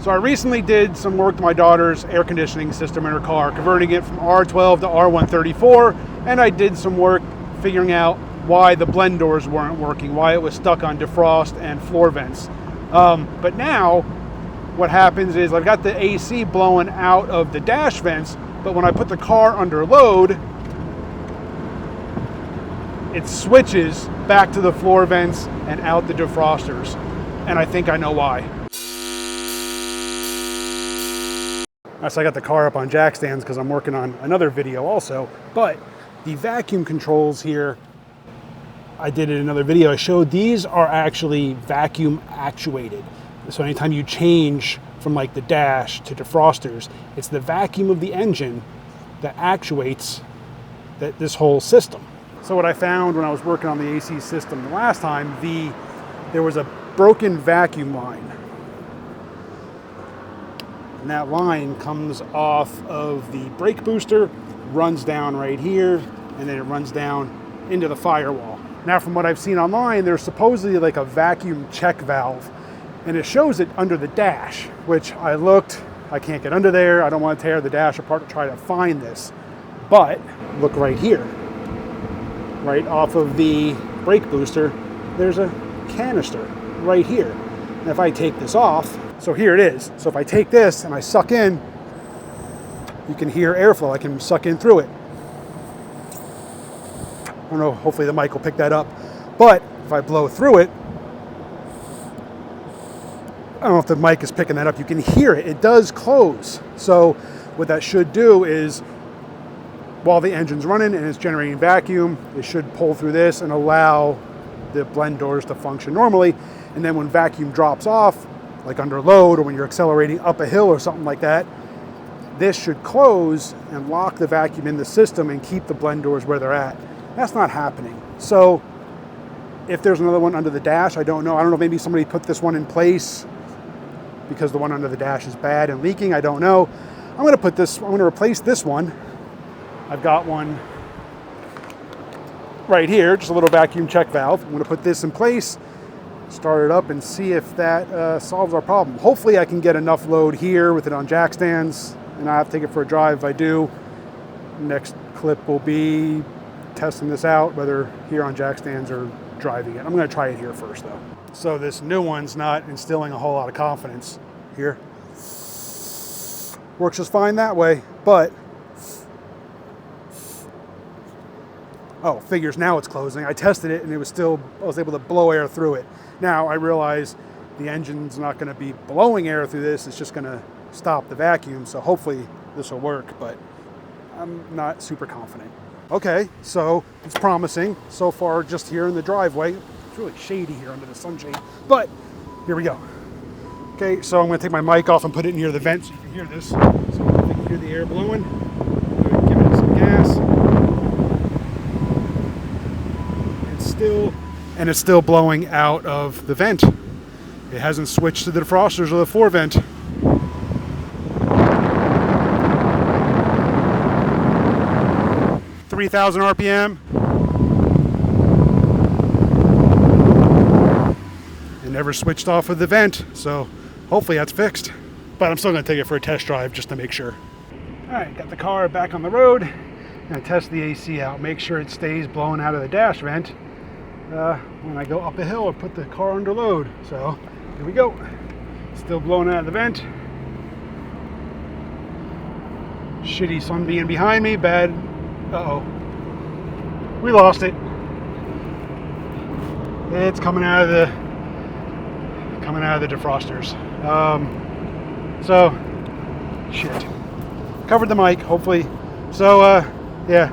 So I recently did some work to my daughter's air conditioning system in her car, converting it from R12 to R134, and I did some work figuring out why the blend doors weren't working, why it was stuck on defrost and floor vents. But now what happens is I've got the AC blowing out of the dash vents, but when I put the car under load, it switches back to the floor vents and out the defrosters. And I think I know why. So I got the car up on jack stands because I'm working on another video also, but the vacuum controls here, I did in another video, I showed these are actually vacuum actuated. So anytime you change from like the dash to defrosters, it's the vacuum of the engine that actuates this whole system. So what I found when I was working on the AC system the last time, there was a broken vacuum line. And that line comes off of the brake booster, runs down right here, and then it runs down into the firewall. Now from what I've seen online, there's supposedly like a vacuum check valve, and it shows it under the dash, which I looked, I can't get under there, I don't want to tear the dash apart to try to find this. But look right here, right off of the brake booster, there's a canister right here. And if I take this off, so here it is. So if I take this and I suck in, you can hear airflow. I can suck in through it. I don't know, hopefully the mic will pick that up. But if I blow through it, I don't know if the mic is picking that up. You can hear it. It does close. So what that should do is, while the engine's running and it's generating vacuum, it should pull through this and allow the blend doors to function normally. And then when vacuum drops off, like under load or when you're accelerating up a hill or something like that, this should close and lock the vacuum in the system and keep the blend doors where they're at. That's not happening. So if there's another one under the dash, I don't know. I don't know if maybe somebody put this one in place because the one under the dash is bad and leaking. I don't know. I'm going to replace this one. I've got one right here, just a little vacuum check valve. I'm going to put this in place, start it up, and see if that solves our problem. Hopefully I can get enough load here with it on jack stands, and I have to take it for a drive if I do. Next clip will be testing this out, whether here on jack stands or driving it. I'm going to try it here first though. So this new one's not instilling a whole lot of confidence here. Works just fine that way, but oh, figures now it's closing. I tested it and I was able to blow air through it. Now I realize the engine's not going to be blowing air through this, it's just going to stop the vacuum, so hopefully this will work, but I'm not super confident. Okay, so it's promising so far just here in the driveway. It's really shady here under the sunshade, but here we go. Okay, so I'm going to take my mic off and put it near the vent so you can hear this. So you can hear the air blowing. Give it some gas. It's still blowing out of the vent. It hasn't switched to the defrosters or the floor vent. $3,000 RPM. It never switched off of the vent, so hopefully that's fixed. But I'm still going to take it for a test drive just to make sure. All right, got the car back on the road. I'm going to test the AC out, make sure it stays blowing out of the dash vent when I go up a hill or put the car under load. So here we go. Still blowing out of the vent. Shitty sun being behind me, bad. Uh-oh. We lost it. It's coming out of the defrosters. So shit. Covered the mic, hopefully. So yeah.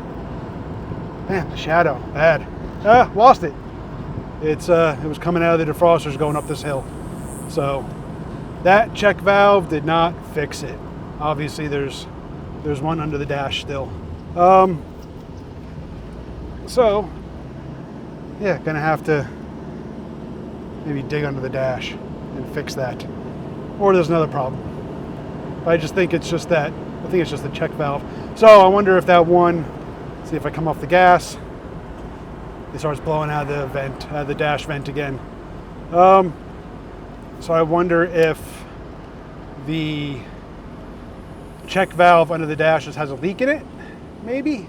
Man, the shadow, bad. Lost it. It was coming out of the defrosters going up this hill. So that check valve did not fix it. Obviously there's one under the dash still. So yeah, gonna have to maybe dig under the dash and fix that. Or there's another problem. But I just think it's just that. I think it's just the check valve. So I wonder if that one, see if I come off the gas, it starts blowing out of the vent, the dash vent again. So I wonder if the check valve under the dash just has a leak in it, maybe.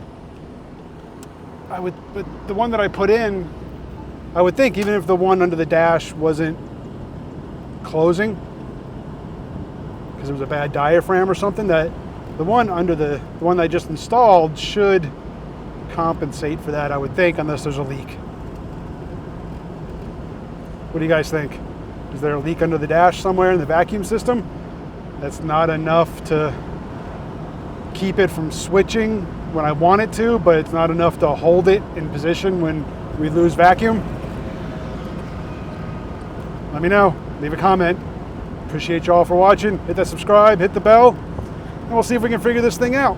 But the one that I put in, I would think even if the one under the dash wasn't closing, because it was a bad diaphragm or something, that the one under the one I just installed should compensate for that, I would think, unless there's a leak. What do you guys think? Is there a leak under the dash somewhere in the vacuum system that's not enough to keep it from switching when I want it to, but it's not enough to hold it in position when we lose vacuum? Let me know. Leave a comment. Appreciate y'all for watching. Hit that subscribe, hit the bell, and we'll see if we can figure this thing out.